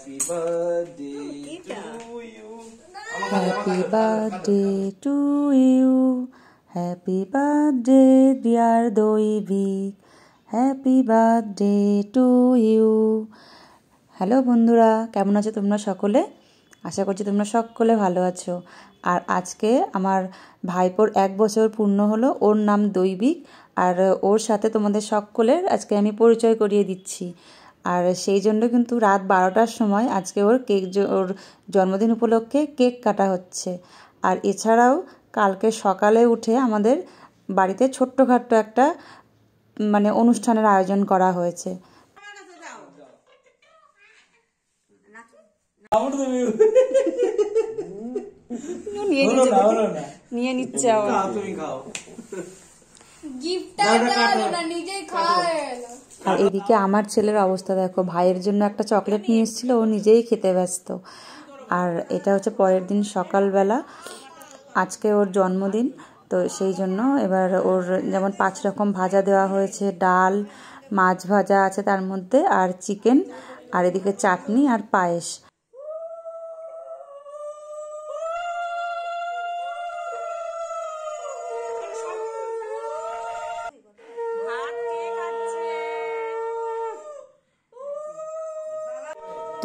Happy birthday to you. Happy birthday to you. Happy birthday dear দৈবিক. Happy birthday to you. Hello বন্ধুরা, কেমন আছো তোমরা সকলে? আশা করছি তোমরা সকলে ভালো আছো। আর আজকে আমার ভাইপোর 1 বছর পূর্ণ হলো। ওর নাম দৈবিক। আর ওর সাথে তোমাদের সকলের আজকে আমি পরিচয় করিয়ে দিচ্ছি। আর সেই জন্য কিন্তু রাত 12টার সময় আজকে ওর জন্মদিন উপলক্ষে কেক কাটা হচ্ছে। আর এছাড়াও কালকে সকালে উঠে আমাদের বাড়িতে ছোট্টখাট্ট একটা অনুষ্ঠানের আয়োজন করা হয়েছে। নিয়ে নিচ্ছে আর এদিকে আমার ছেলের অবস্থা দেখো, ভাইয়ের জন্য একটা চকলেট নিয়ে এসেছিল, ও নিজেই খেতে ব্যস্ত। আর এটা হচ্ছে পরের দিন সকালবেলা, আজকে ওর জন্মদিন, তো সেই জন্য এবার ওর যেমন 5 রকম ভাজা দেওয়া হয়েছে, ডাল, মাছ ভাজা আছে তার মধ্যে, আর চিকেন, আর এদিকে চাটনি আর পায়েস।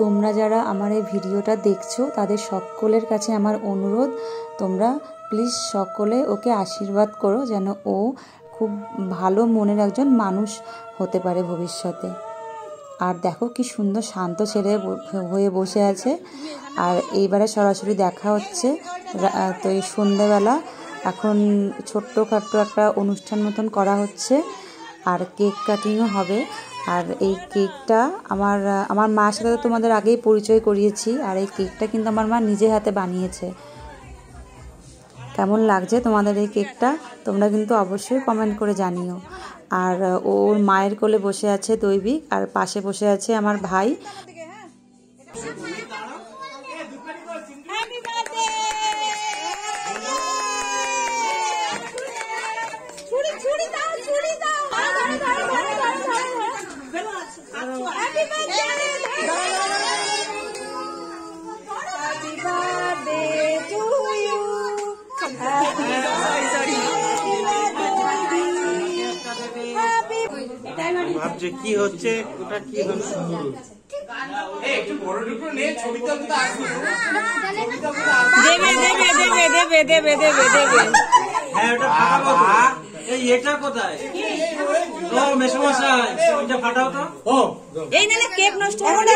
তোমরা যারা আমার এই ভিডিওটা দেখছো তাদের সকলের কাছে আমার অনুরোধ, তোমরা প্লিজ সকলে ওকে আশীর্বাদ করো যেন ও খুব ভালো মনের একজন মানুষ হতে পারে ভবিষ্যতে। আর দেখো কি সুন্দর শান্ত ছেলে হয়ে বসে আছে। আর এইবারে সরাসরি দেখা হচ্ছে। তো এই সন্ধ্যেবেলা এখন ছোট্টখাট্ট একটা অনুষ্ঠান মতন করা হচ্ছে, আর কেক কাটিংও হবে। আর এই কেকটা আমার মার সাথে তো তোমাদের আগেই পরিচয় করিয়েছি। আর এই কেকটা কিন্তু আমার মা নিজে হাতে বানিয়েছে। কেমন লাগছে তোমাদের এই কেকটা তোমরা কিন্তু অবশ্যই কমেন্ট করে জানিও। আর ওর মায়ের কোলে বসে আছে দৈবিক, আর পাশে বসে আছে আমার ভাই। ভাবছে কি হচ্ছে, ওটা কি হচ্ছে। একটু বড় টুকরো নে, ছবিটা তো আসবে। দেবে। হ্যাঁ, ওটা ফাটাবো তো। এই এটা কোথায়? ও মেশমশাই, ওইটা ফাটাও তো। ও এই নালে কেক নষ্ট হবে না।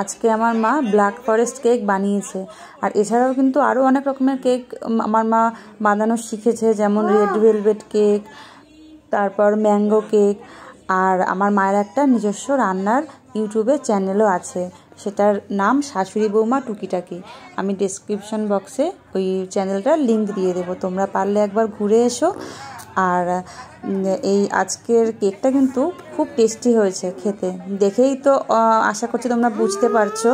আজকে আমার মা ব্ল্যাক ফরেস্ট কেক বানিয়েছে। আর এছাড়াও কিন্তু আরও অনেক রকমের কেক আমার মা বানানো শিখেছে, যেমন রেড ভেলভেট কেক, তারপর ম্যাঙ্গো কেক। আর আমার মায়ের একটা নিজস্ব রান্নার ইউটিউবে চ্যানেলও আছে, সেটার নাম শাশুড়ি বৌমা টুকিটাকি। আমি ডেসক্রিপশন বক্সে ওই চ্যানেলটার লিঙ্ক দিয়ে দেবো, তোমরা পারলে একবার ঘুরে এসো। আর এই আজকের কেকটা কিন্তু খুব টেস্টি হয়েছে খেতে, দেখেই তো আশা করছি তোমরা বুঝতে পারছো।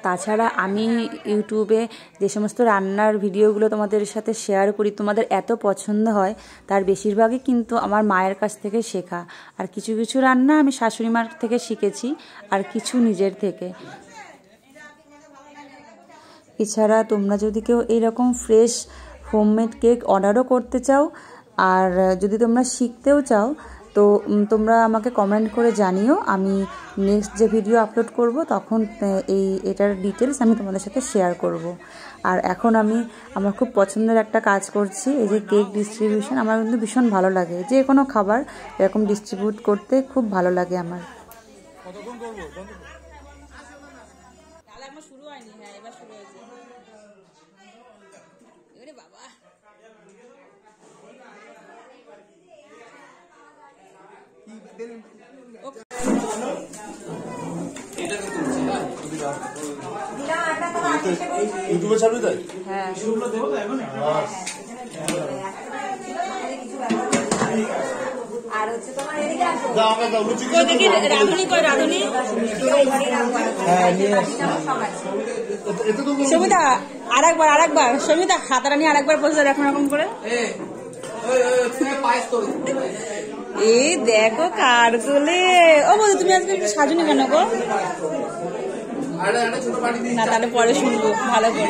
তাছাড়া আমি ইউটিউবে যে সমস্ত রান্নার ভিডিওগুলো তোমাদের সাথে শেয়ার করি, তোমাদের এত পছন্দ হয়, তার বেশিরভাগই কিন্তু আমার মায়ের কাছ থেকে শেখা। আর কিছু কিছু রান্না আমি শাশুড়ি মার থেকে শিখেছি, আর কিছু নিজের থেকে। এছাড়া তোমরা যদি কেউ এইরকম ফ্রেশ হোমমেড কেক অর্ডারও করতে চাও, আর যদি তোমরা শিখতেও চাও, তো তোমরা আমাকে কমেন্ট করে জানিও। আমি নেক্সট যে ভিডিও আপলোড করব তখন এটার ডিটেলস আমি তোমাদের সাথে শেয়ার করব। আর এখন আমি আমার খুব পছন্দের একটা কাজ করছি, এই যে কেক ডিস্ট্রিবিউশন। আমার কিন্তু ভীষণ ভালো লাগে, যে কোনো খাবার এরকম ডিস্ট্রিবিউট করতে খুব ভালো লাগে আমার। এটা ইউটিউবে ছাড়বি তাই? হ্যাঁ আর হচ্ছে তোমার এদিকে আসো। দাও আমাকে দাও লুচি কই দেখি রাধুনি কই রাধুনি? হ্যাঁ নিয়ে আসছি। এতে তো সমিতা আরেকবার সমিতা খাতাটা নিয়ে আরেকবার বসে এরকম এরকম করে। এই দেখো কার কোলে। ও বন্ধু তুমি আজকে একটু সাজুনি কেন গো? না তাহলে পরে শুনবো ভালো করে।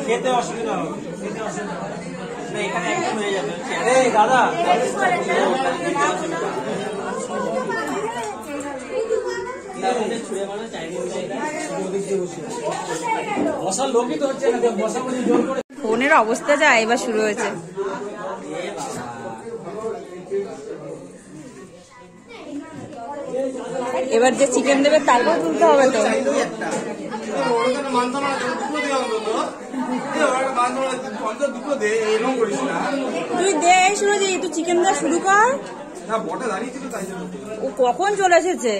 খেতে অসুবিধা হবে, এখানে একদম হয়ে যাবে। এই দাদা বসার লোকই তো হচ্ছে না, বসা বলি জোর করে। ফোনের অবস্থা যা এবার শুরু হয়েছে। এবার যে চিকেন দেবে তারপর তুলতে হবে তো। তুই দে শুরু যে তুই চিকেন দেওয়া শুরু কর। ও কখন চলে এসেছে?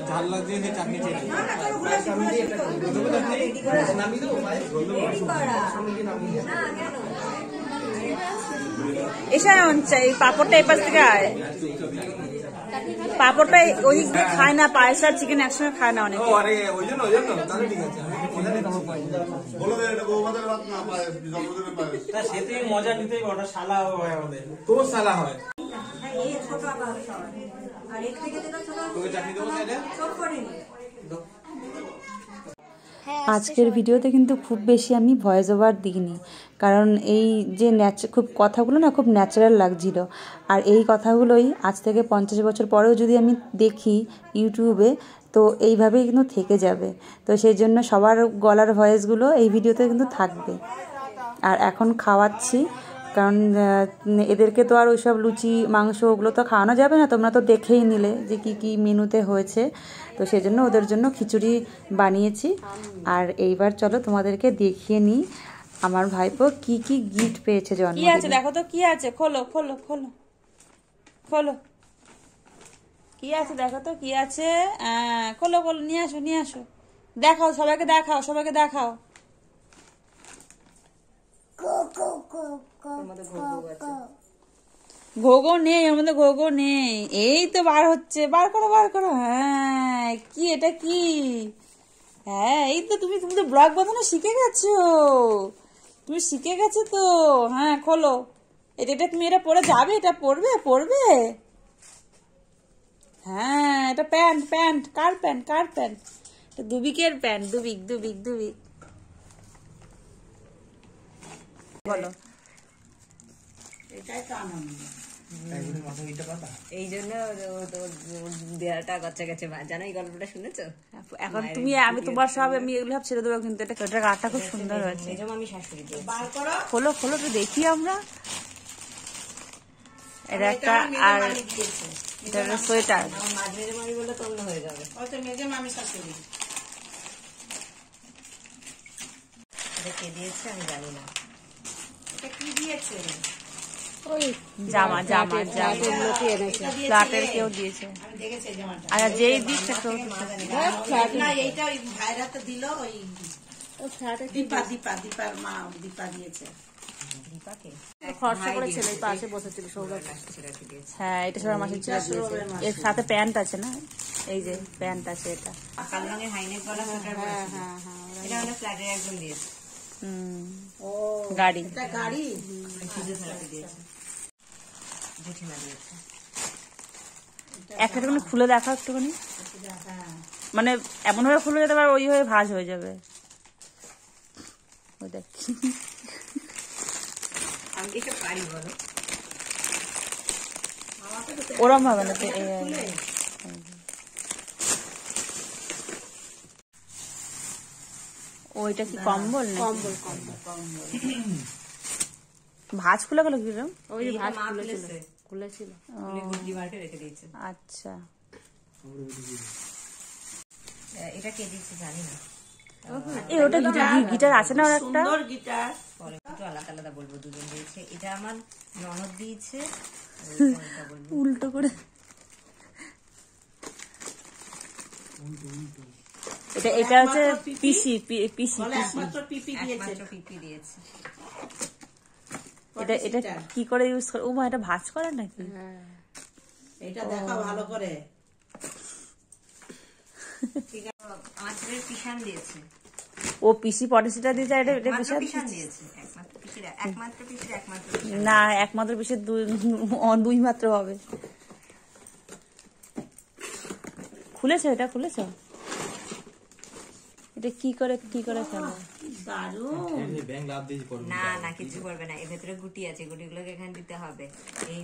ঝাল লাগছে চাটনি চেয়ে এসে চাই পাপড়টা এপাশ থেকে আয়। পাপড়টা ওই দিক দিয়ে খায় না, পায়েস আর চিকেন একসঙ্গে খায় না অনেক। ওই জন্য তাহলে ঠিক আছে। বলে দে এটা বৌমাদের রাত না পায় জন্মদিনের পায়। তা সেটাই মজা নিতেই ওটা শালা হয় আমাদের, তোর শালা হয়। তোকে চাটনি দেবো সাইডে। আজকের ভিডিওতে কিন্তু খুব বেশি আমি ভয়েস ওভার দিইনি, কারণ এই যে খুব কথাগুলো না খুব ন্যাচারাল লাগছিল। আর এই কথাগুলোই আজ থেকে 50 বছর পরেও যদি আমি দেখি ইউটিউবে, তো এইভাবেই কিন্তু থেকে যাবে। তো সেই জন্য সবার গলার ভয়েসগুলো এই ভিডিওতে কিন্তু থাকবে। আর এখন খাওয়াচ্ছি, কারণ এদেরকে তো আর ওইসব লুচি মাংস ওগুলো তো খাওয়ানো যাবে না, তোমরা তো দেখেই নিলে যে কি কি মেনুতে হয়েছে। তো সেজন্য ওদের জন্য খিচুড়ি বানিয়েছি। আর এইবার চলো তোমাদেরকে দেখিয়ে নিই আমার ভাইপো কি কি গিফট পেয়েছে কি আছে জন্মদিনে। দেখো তো কি আছে, খোলো খোলো খোলো খোলো, কি আছে দেখো তো কি আছে। খোলো খোলো, নিয়ে আসো নিয়ে আসো, দেখাও সবাইকে দেখাও, সবাইকে দেখাও। ঘোগো নেই ওর মধ্যে, ঘোগো নেই। এই তো বার হচ্ছে, বার করো বার করো। হ্যাঁ কি এটা কি? হ্যাঁ এই তো তুমি তো ব্লগ বানানো শিখে গেছো, তুমি শিখে গেছো তো। হ্যাঁ খোলো, এটা তুমি এটা পরে যাবে, এটা পরবে। হ্যাঁ এটা প্যান্ট, কার প্যান্ট? দুবিকের প্যান্ট, দুবিক। বলো এই জন্য দেয়াটা গচ্চা গেছে। জানো এই গল্পটা শুনেছো? এখন তুমি আমি তোমার সব আমি এগুলো সব ছেড়ে দেবো, কিন্তু এটা গাটা খুব সুন্দর হয়েছে। আমি শাশুড়ি দিয়েছি। খোলো তো দেখি আমরা। এটা একটা, আর এটা একটা সোয়েটার। মাঝ মেজে মামি বললে তন্ন হয়ে যাবে। এটা কে দিয়েছে আমি জানি না। এটা কি দিয়েছে? ওই জামা ফ্ল্যাটের কেউ দিয়েছে। আচ্ছা যেই দিচ্ছে কেউ এইটা ওই ভাইরা তো দিল, ওই দীপার মা দীপা দিয়েছে। খরচা করে ছেলে পাশে বসেছিল সৌরভ। হ্যাঁ এটা সবার মাসের ছেলে দিয়েছে। এর সাথে প্যান্ট আছে না, এই যে প্যান্ট আছে এটা। কালো রঙের হাইনেক গলা সোয়েটার পরেছে। এটা হলো ফ্ল্যাটের একজন দিয়েছে। গাড়ি ফিজিওথেরাপি দিয়েছে, জেঠিমা দিয়েছে। একটা খুলে দেখা একটুখানি, মানে এমন ভাবে খুলে যেতে পারে ওই হয়ে ভাঁজ হয়ে যাবে। ওই দেখ আমি এটা পারি বলো, ওরম ভাবে না। ওইটা কি কম্বল না? কম্বল ভাঁজ খুলে গেল কিরম? ওই ভাঁজ খুলেছে খুলেছিল, খুলে গুন্ডি মার্কে রেখে দিয়েছে। আচ্ছা, এটা কে দিচ্ছে জানি না, এই ওটা গিটার আছে না ওর একটা? সুন্দর গিটার। পরে একটু আলাদা আলাদা বলবো, দুজন দিয়েছে। এটা আমার ননদ দিয়েছে, উল্টো করে। এটা হচ্ছে পিসি। বলে একমাত্র পিপি দিয়েছে। একমাত্র পিপি দিয়েছে। এটা কি করে ইউজ করে? ও মা, এটা ভাঁজ করে নাকি? এটা দেখা ভালো করে। আমার ছেলের পিসান দিয়েছে, ও পিসি পটেসিটা দিয়েছে, এটা একমাত্র পিসান দিয়েছে, একমাত্র পিসির একমাত্র পিসান। না, একমাত্র পিসের দুই মাত্র হবে। খুলেছো? এটা খুলেছো? এটা কি করে খেলো? না না, কিছু করবে না, এর ভেতরে গুটি আছে, গুটিগুলোকে এখানে দিতে হবে। এই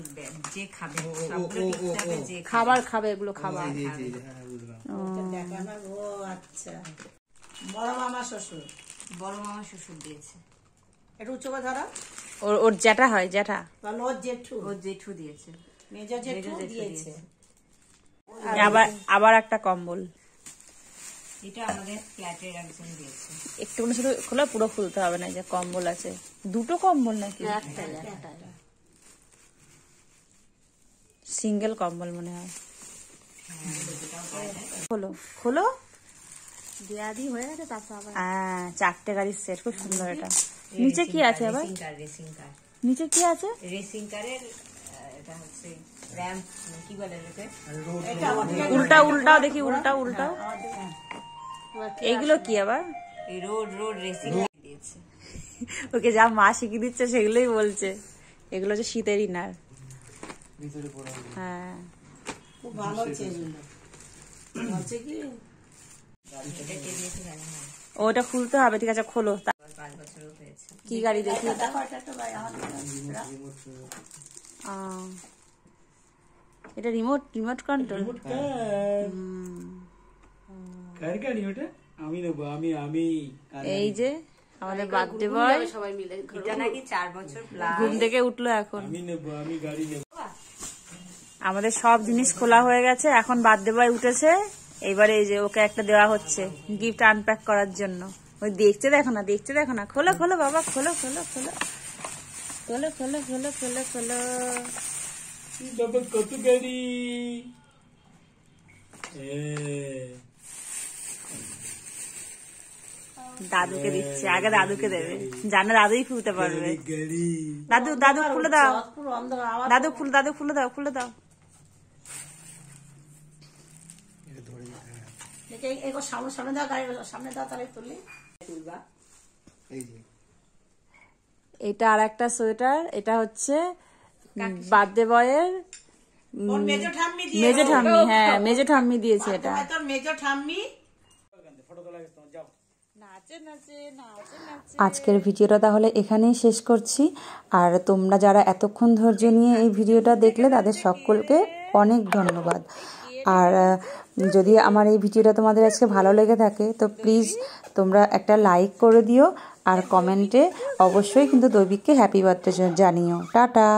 যে খাবে সবগুলো দিতে হবে, যে খাবার খাবে, এগুলো খাবার। দেখানো। ও আচ্ছা, বড় মামা শ্বশুর। বড় মামা শ্বশুর দিয়েছে। একটু উচ্চ করে ধরো। ওর জ্যাঠা হয়, জ্যাঠা। বলো ওর জেঠু। ও জেঠু দিয়েছে, মেজো জেঠু দিয়েছে। আবার একটা কম্বল। এটা আমাদের ফ্ল্যাটের একজন দিয়েছে। একটু শুধু খোলা, পুরো খুলতে হবে না। যে কম্বল আছে, দুটো কম্বল নাকি? সিঙ্গেল কম্বল মনে হয়। খোলো। দেয়াদি হয়ে গেছে, তারপর আবার 4টে গাড়ির সেট, খুব সুন্দর। এটা নিচে কি আছে আবার? Racing car. নিচে কি আছে? রেসিং কারের এটা হচ্ছে র্যাম্প, কি বলে এটাকে? উল্টাও দেখি, উল্টাও। এইগুলো কি আবার? এই রোড রেসিং দিয়েছে। ওকে যা মা শিখিয়ে দিচ্ছে সেগুলোই বলছে। এগুলো হচ্ছে শীতের ইনার। হ্যাঁ, খুব ভালো হচ্ছে এগুলো। হচ্ছে কি এটা কে দিয়েছে জানি না। ওটা খুলতে হবে। ঠিক আছে, খোলো। 5 বছরও হয়েছে। কি গাড়ি দেখি? দেখো, এটা একটা ভাই আমাদের এটা রিমোট কন্ট্রোল। কার গাড়ি ওটা? আমি নেবো, আমি এই যে আমাদের বার্থডে বয় এটা নাকি 4 বছর প্লাস। ঘুম থেকে উঠলো এখন। আমি নেবো, আমি গাড়ি নেবো। আমাদের সব জিনিস খোলা হয়ে গেছে, এখন বার্থডে বয় উঠেছে। এবারে এই যে ওকে একটা দেওয়া হচ্ছে গিফট আনপ্যাক করার জন্য। ওই দেখতে দেখো না। খোলো বাবা, খোলো। বাবা কত গাড়ি! দাদুকে দিচ্ছে, আগে দাদুকে দেবে, জানে দাদুই খুলতে পারবে। গাড়ি দাদু খুলে দাও। পুরো অন্ধকার। আওয়াজ দাদু খুলে দাও। দেখে এগো সামনে দাও, গাড়ি সামনে দাও, তাহলে তুললি তুলবা। এটা আর একটা সোয়েটার। এটা হচ্ছে বার্থডে বয়ের ওর মেজো ঠাম্মি দিয়ে। মেজো ঠাম্মি। হ্যাঁ, মেজো ঠাম্মি দিয়েছে এটা। তোর মেজো ঠাম্মি। আজকের ভিডিওটা তাহলে এখানেই শেষ করছি। আর তোমরা যারা এতক্ষণ ধৈর্য নিয়ে এই ভিডিওটা দেখলে তাদের সকলকে অনেক ধন্যবাদ। আর যদি আমার এই ভিডিওটা তোমাদের আজকে ভালো লেগে থাকে তো প্লিজ তোমরা একটা লাইক করে দিও, আর কমেন্টে অবশ্যই কিন্তু দৈবিককে হ্যাপি বার্থডে জানিও। টাটা।